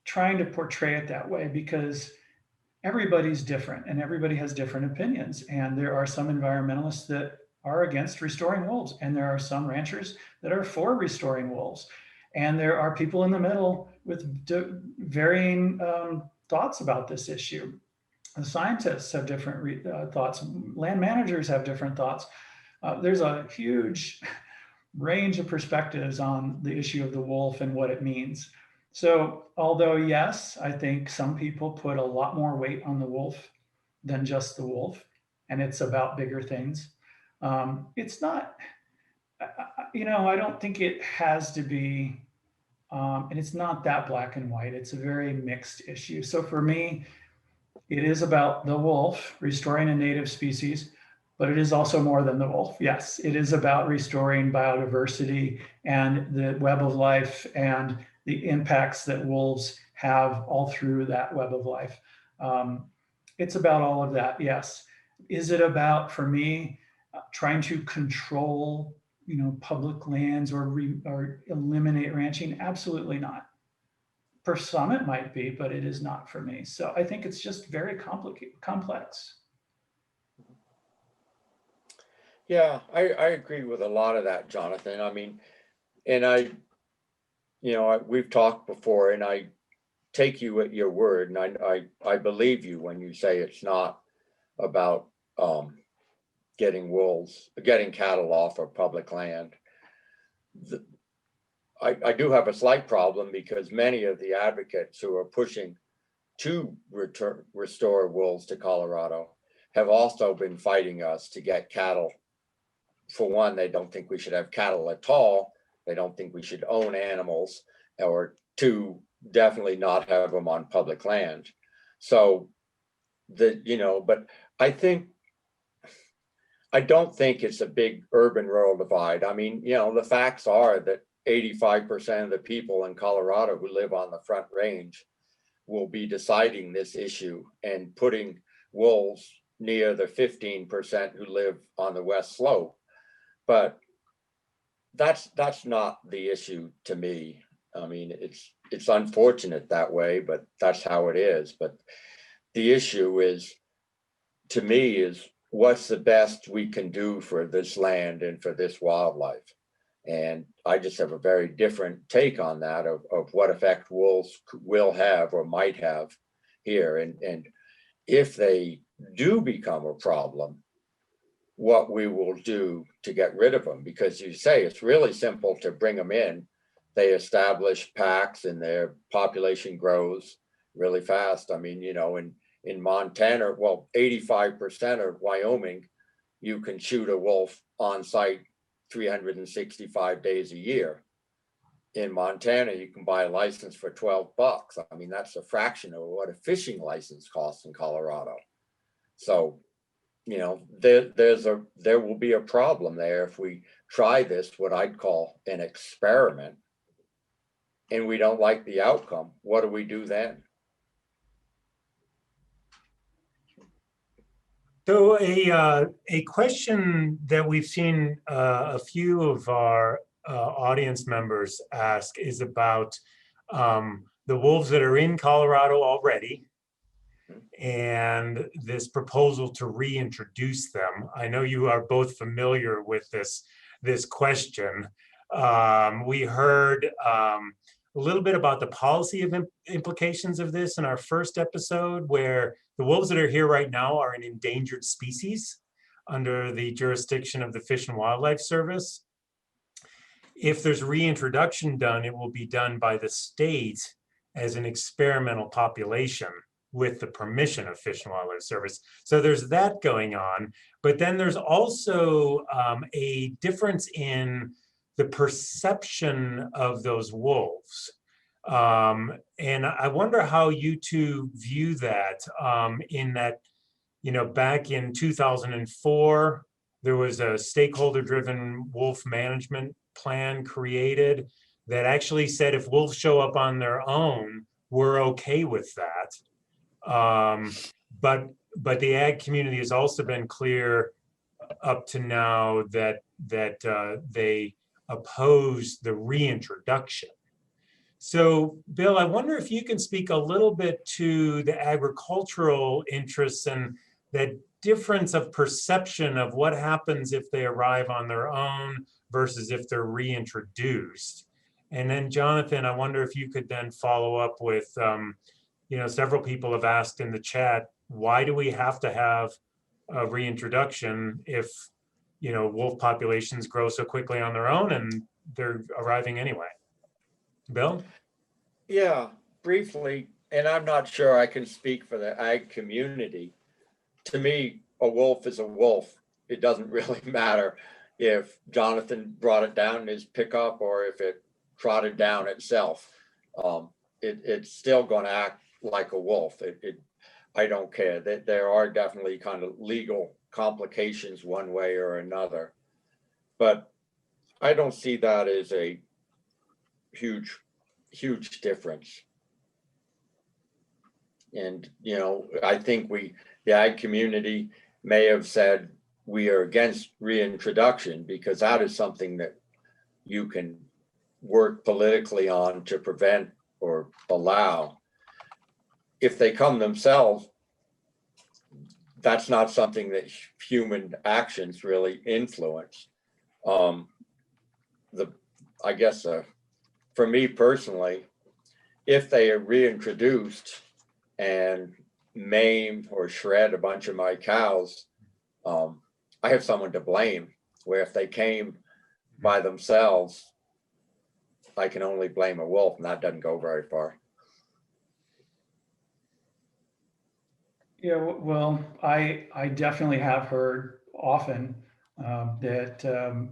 trying to portray it that way because everybody's different and everybody has different opinions. And there are some environmentalists that are against restoring wolves, and there are some ranchers that are for restoring wolves. And there are people in the middle with varying thoughts about this issue. The scientists have different thoughts. Land managers have different thoughts. There's a huge range of perspectives on the issue of the wolf and what it means. So although, yes, I think some people put a lot more weight on the wolf than just the wolf, and it's about bigger things. It's not, you know, I don't think it has to be, and it's not that black and white. It's a very mixed issue. So for me, it is about the wolf, restoring a native species, but it is also more than the wolf. Yes, it is about restoring biodiversity and the web of life and the impacts that wolves have all through that web of life. It's about all of that, yes. Is it about, for me, trying to control, you know, public lands or eliminate ranching? Absolutely not. For some it might be, but it is not for me. So I think it's just very complex. Yeah, I agree with a lot of that, Jonathan. I mean, and we've talked before, and I take you at your word, and I believe you when you say it's not about getting cattle off of public land. I do have a slight problem because many of the advocates who are pushing to restore wolves to Colorado have also been fighting us to get cattle. For one, they don't think we should have cattle at all. They don't think we should own animals, or two, definitely not have them on public land. So but I don't think it's a big urban-rural divide. I mean, the facts are that 85% of the people in Colorado who live on the Front Range will be deciding this issue and putting wolves near the 15% who live on the West Slope. But that's not the issue to me. I mean, it's unfortunate that way, but that's how it is. But the issue is, to me, is what's the best we can do for this land and for this wildlife. And I just have a very different take on that of what effect wolves will have or might have here. And if they do become a problem, what we will do to get rid of them, because you say it's really simple to bring them in. They establish packs and their population grows really fast. I mean, in Montana, 85% of Wyoming, you can shoot a wolf on site 365 days a year. In Montana, you can buy a license for $12. I mean, that's a fraction of what a fishing license costs in Colorado. So, there will be a problem there if we try this, what I'd call an experiment, and we don't like the outcome. What do we do then? So a question that we've seen a few of our audience members ask is about the wolves that are in Colorado already and this proposal to reintroduce them. I know you are both familiar with this question. We heard a little bit about the policy implications of this in our first episode, where the wolves that are here right now are an endangered species under the jurisdiction of the Fish and Wildlife Service. If there's reintroduction done, it will be done by the state as an experimental population with the permission of Fish and Wildlife Service. So there's that going on, but then there's also a difference in the perception of those wolves. And I wonder how you two view that, in that, back in 2004, there was a stakeholder-driven wolf management plan created that actually said if wolves show up on their own, we're okay with that. But the ag community has also been clear up to now that they oppose the reintroduction. So, Bill, I wonder if you can speak a little bit to the agricultural interests and that difference of perception of what happens if they arrive on their own versus if they're reintroduced. And then, Jonathan, I wonder if you could then follow up with, several people have asked in the chat, why do we have to have a reintroduction if, wolf populations grow so quickly on their own and they're arriving anyway? Bill? Yeah, briefly, and I'm not sure I can speak for the ag community. To me, a wolf is a wolf. It doesn't really matter if Jonathan brought it down in his pickup or if it trotted down itself. It's still going to act like a wolf. I don't care. There are definitely kind of legal complications one way or another, but I don't see that as a huge difference. And I think the ag community may have said we are against reintroduction because that is something that you can work politically on to prevent or allow. If they come themselves, that's not something that human actions really influence. I guess for me personally, if they are reintroduced and maim or shred a bunch of my cows, I have someone to blame. Where if they came by themselves, I can only blame a wolf, and that doesn't go very far. Yeah, well, I definitely have heard often that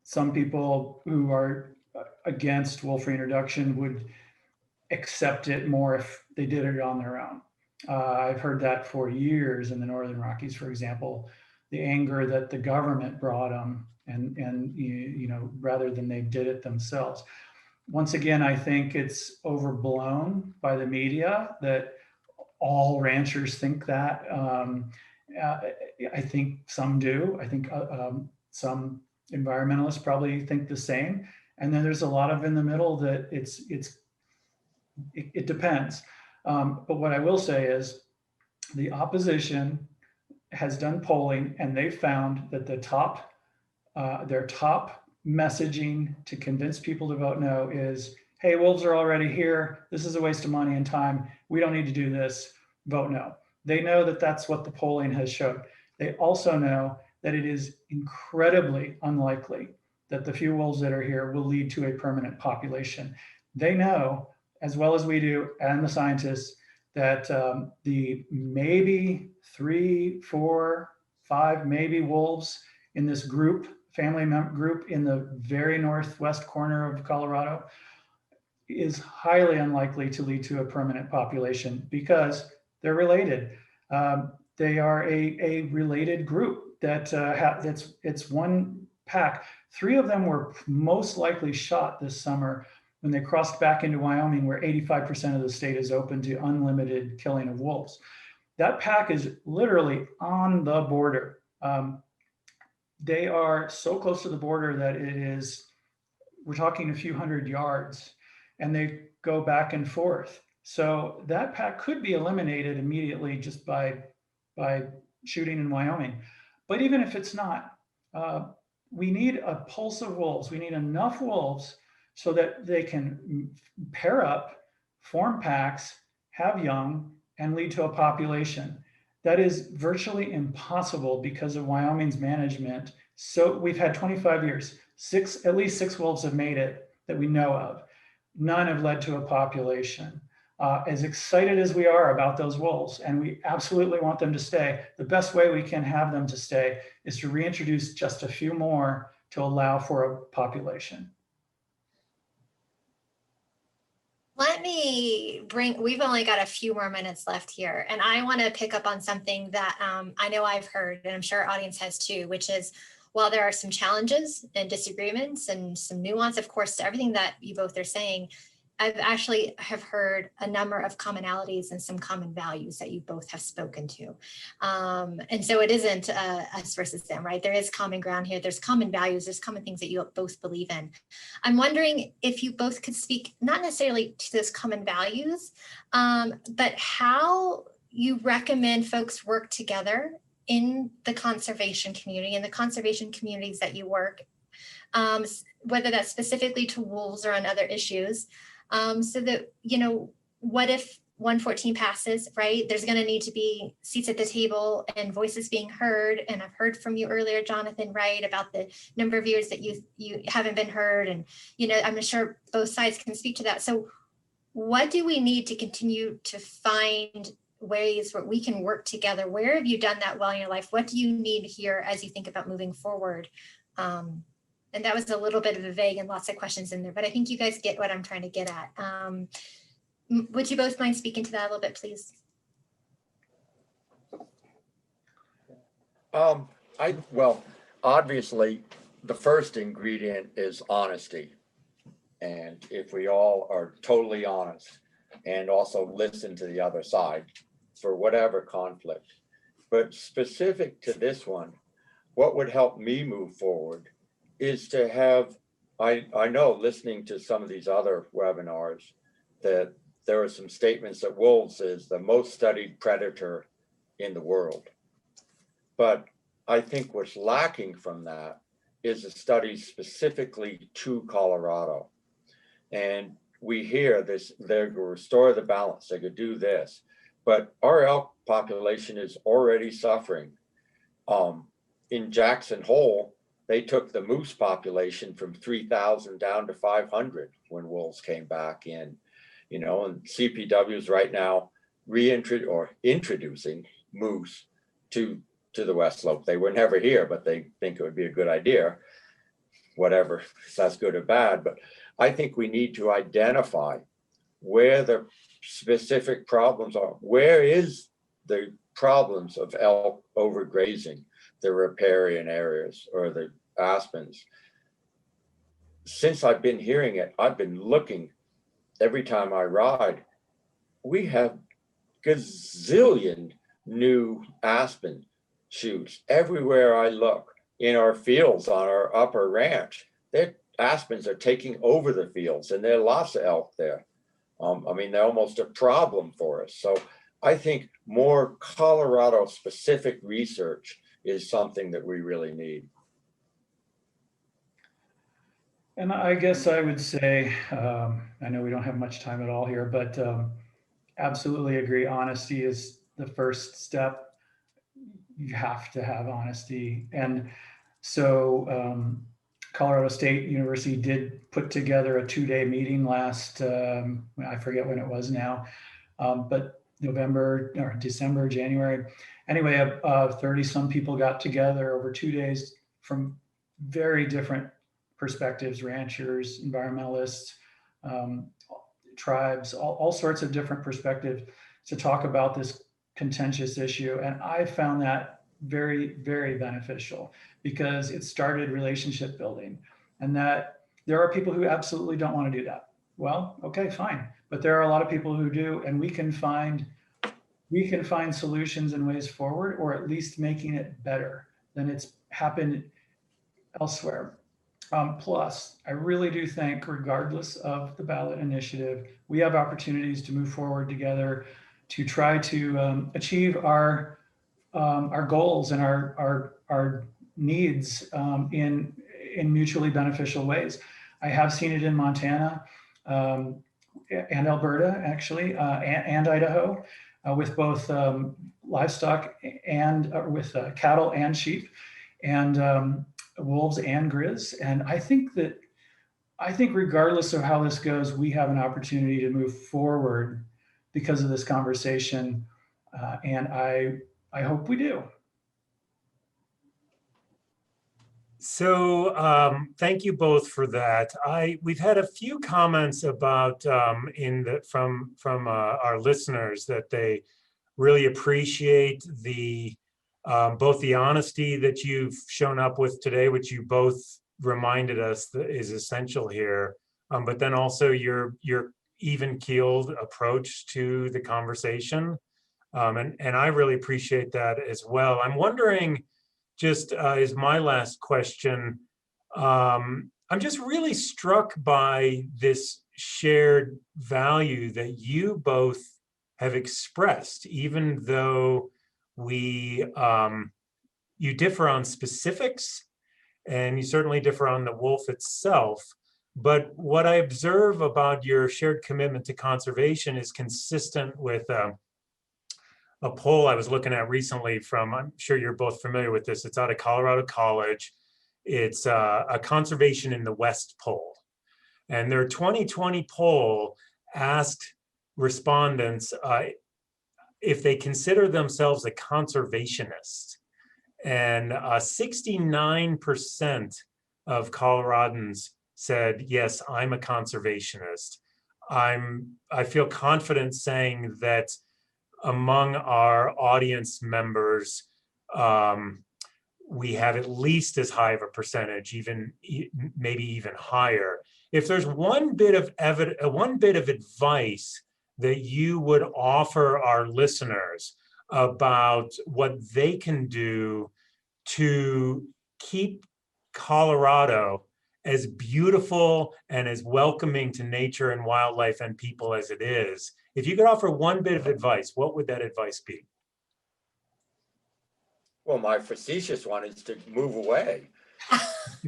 some people who are against wolf reintroduction would accept it more if they did it on their own. I've heard that for years in the Northern Rockies, for example, the anger that the government brought them, and you know, rather than they did it themselves. Once again, I think it's overblown by the media that all ranchers think that. Uh, I think some do. I think some environmentalists probably think the same. And then there's a lot of in the middle that it depends. But what I will say is the opposition has done polling, and they found that their top messaging to convince people to vote no is, hey, wolves are already here. This is a waste of money and time. We don't need to do this. Vote no. They know that that's what the polling has showed. They also know that it is incredibly unlikely that the few wolves that are here will lead to a permanent population. They know, as well as we do, and the scientists, that the maybe 3, 4, 5, maybe wolves in this group, family group in the very northwest corner of Colorado, is highly unlikely to lead to a permanent population because they're related. They are a related group that it's one pack. 3 of them were most likely shot this summer when they crossed back into Wyoming, where 85% of the state is open to unlimited killing of wolves. That pack is literally on the border. They are so close to the border that we're talking a few hundred yards, and they go back and forth. So that pack could be eliminated immediately just by shooting in Wyoming. But even if it's not, we need a pulse of wolves. We need enough wolves so that they can pair up, form packs, have young, and lead to a population. That is virtually impossible because of Wyoming's management. So we've had 25 years. At least 6 wolves have made it that we know of. None have led to a population. As excited as we are about those wolves, and we absolutely want them to stay, the best way we can have them to stay is to reintroduce just a few more to allow for a population. We've only got a few more minutes left here, and I want to pick up on something that I know I've heard, and I'm sure our audience has too, which is, while there are some challenges and disagreements and some nuance, of course, to everything that you both are saying, I've actually have heard a number of commonalities and some common values that you both have spoken to. And so it isn't us versus them, right? There is common ground here. There's common values. There's common things that you both believe in. I'm wondering if you both could speak, not necessarily to those common values, but how you recommend folks work together in the conservation community and the conservation communities that you work, whether that's specifically to wolves or on other issues. So that, you know, what if 114 passes, right? There's going to need to be seats at the table and voices being heard. And I've heard from you earlier, Jonathan, right, about the number of years that you haven't been heard. And, you know, I'm sure both sides can speak to that. So what do we need to continue to find ways where we can work together? Where have you done that well in your life? What do you need here as you think about moving forward? And that was a little bit of a vague and lots of questions in there, but I think you guys get what I'm trying to get at. Would you both mind speaking to that a little bit, please? Well, obviously, the first ingredient is honesty. And if we all are totally honest and also listen to the other side for whatever conflict, but specific to this one, what would help me move forward is to have, I know listening to some of these other webinars that there are some statements that wolves is the most studied predator in the world. But I think what's lacking from that is a study specifically to Colorado. And we hear this, they could restore the balance, they could do this, but our elk population is already suffering. In Jackson Hole, they took the moose population from 3,000 down to 500 when wolves came back in, you know, and CPW is right now introducing moose to the West Slope. They were never here, but they think it would be a good idea, whatever, if that's good or bad. But I think we need to identify where the specific problems are. Where is the problems of elk overgrazing the riparian areas or the aspens? Since I've been hearing it, I've been looking every time I ride. We have gazillion new aspen shoots everywhere I look. In our fields on our upper ranch, their aspens are taking over the fields, and there are lots of elk there. I mean, they're almost a problem for us. So I think more Colorado specific research is something that we really need. And I guess I would say, I know we don't have much time at all here, but absolutely agree. Honesty is the first step. You have to have honesty. And so Colorado State University did put together a 2-day meeting last, I forget when it was now, but November or December, January. Anyway, 30 some people got together over 2 days from very different perspectives, ranchers, environmentalists, tribes, all sorts of different perspectives to talk about this contentious issue. And I found that very, very beneficial because it started relationship building, and that there are people who absolutely don't want to do that. Well, okay, fine. But there are a lot of people who do, and we can find solutions and ways forward, or at least making it better than it's happened elsewhere. Plus, I really do think, regardless of the ballot initiative, we have opportunities to move forward together to try to achieve our goals and our needs in mutually beneficial ways. I have seen it in Montana and Alberta, actually, and Idaho, with both livestock and with cattle and sheep, and wolves and grizz. And I think regardless of how this goes, we have an opportunity to move forward because of this conversation. And I hope we do. So thank you both for that. We've had a few comments about from our listeners that they really appreciate the both the honesty that you've shown up with today, which you both reminded us that is essential here, but then also your even-keeled approach to the conversation. And I really appreciate that as well. I'm wondering, just is my last question, I'm just really struck by this shared value that you both have expressed, even though you differ on specifics, and you certainly differ on the wolf itself. But what I observe about your shared commitment to conservation is consistent with a poll I was looking at recently from, I'm sure you're both familiar with this, it's out of Colorado College. It's a conservation in the West poll. And their 2020 poll asked respondents if they consider themselves a conservationist. And 69% of Coloradans said, yes, I'm a conservationist. I feel confident saying that among our audience members, we have at least as high of a percentage, maybe even higher. If there's one bit of advice that you would offer our listeners about what they can do to keep Colorado as beautiful and as welcoming to nature and wildlife and people as it is, if you could offer one bit of advice, what would that advice be? Well, my facetious one is to move away,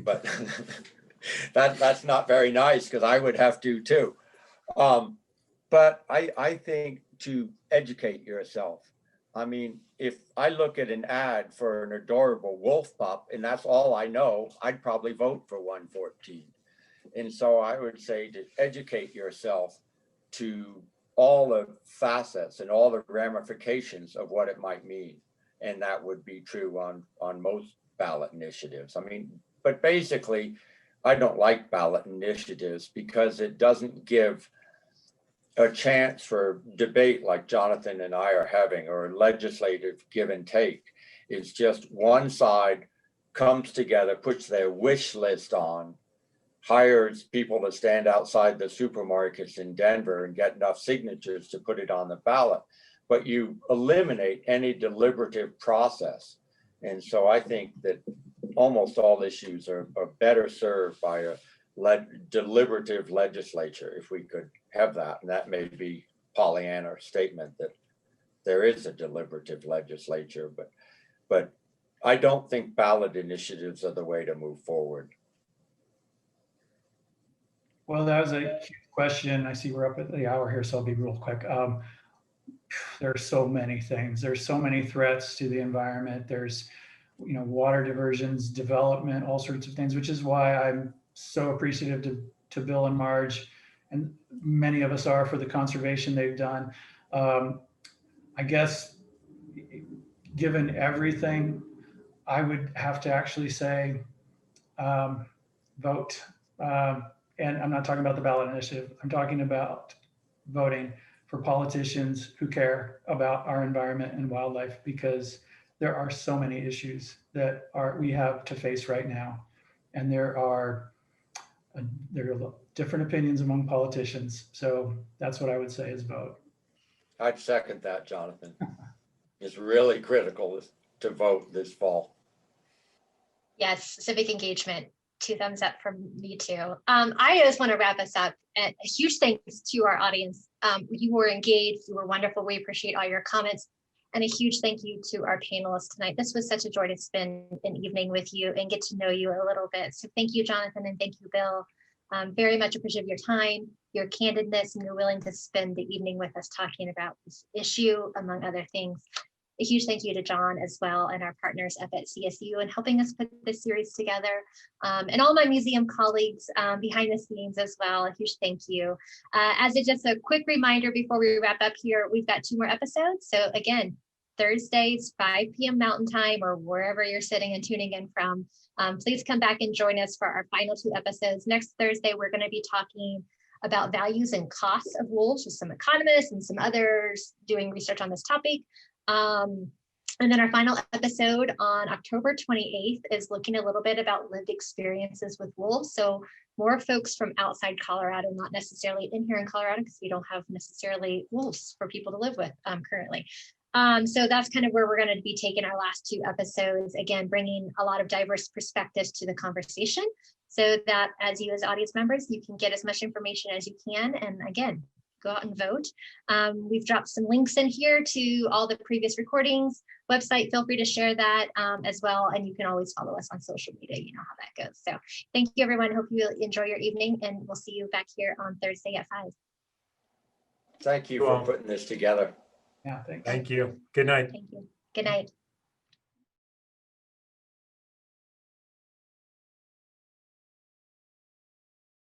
but that's not very nice because I would have to too. But I think to educate yourself. I mean, if I look at an ad for an adorable wolf pup and that's all I know, I'd probably vote for 114. And so I would say to educate yourself to all the facets and all the ramifications of what it might mean. And that would be true on most ballot initiatives. I mean, but basically, I don't like ballot initiatives because it doesn't give a chance for debate like Jonathan and I are having, or legislative give and take. It's just one side comes together, puts their wish list on, hires people to stand outside the supermarkets in Denver and get enough signatures to put it on the ballot. But you eliminate any deliberative process. And so I think that almost all issues are better served by a deliberative legislature, if we could have that. And that may be Pollyanna's statement that there is a deliberative legislature, but I don't think ballot initiatives are the way to move forward. Well, that was a huge question. I see we're up at the hour here, so I'll be real quick. There are so many things. There's so many threats to the environment. There's, water diversions, development, all sorts of things, which is why I'm so appreciative to Bill and Marge, and many of us are, for the conservation they've done. I guess, given everything, I would have to actually say vote. And I'm not talking about the ballot initiative. I'm talking about voting for politicians who care about our environment and wildlife, because there are so many issues that we have to face right now. And there are different opinions among politicians. So that's what I would say is vote. I'd second that, Jonathan. It's really critical to vote this fall. Yes, civic engagement. 2 thumbs up from me too. I just want to wrap us up. A huge thanks to our audience. You were engaged, you were wonderful. We appreciate all your comments. And a huge thank you to our panelists tonight. This was such a joy to spend an evening with you and get to know you a little bit. So thank you, Jonathan, and thank you, Bill. Very much appreciate your time, your candidness, and your willing to spend the evening with us talking about this issue, among other things. A huge thank you to John as well, and our partners up at CSU, and helping us put this series together, and all my museum colleagues behind the scenes as well. A huge thank you. As just a quick reminder before we wrap up here, we've got 2 more episodes. So again, Thursdays, 5 p.m. Mountain Time, or wherever you're sitting and tuning in from. Please come back and join us for our final 2 episodes. Next Thursday, we're going to be talking about values and costs of wolves with some economists and some others doing research on this topic. And then our final episode on October 28th is looking a little bit about lived experiences with wolves. So more folks from outside Colorado, not necessarily in here in Colorado, because we don't have necessarily wolves for people to live with currently. So that's kind of where we're going to be taking our last 2 episodes, again, bringing a lot of diverse perspectives to the conversation, so that as you as audience members, you can get as much information as you can. And again, go out and vote. We've dropped some links in here to all the previous recordings. Website, feel free to share that as well. And you can always follow us on social media. You know how that goes. So thank you, everyone. Hope you enjoy your evening, and we'll see you back here on Thursday at 5. Thank you for putting this together. Yeah, thanks. Thank you. Good night. Thank you. Good night.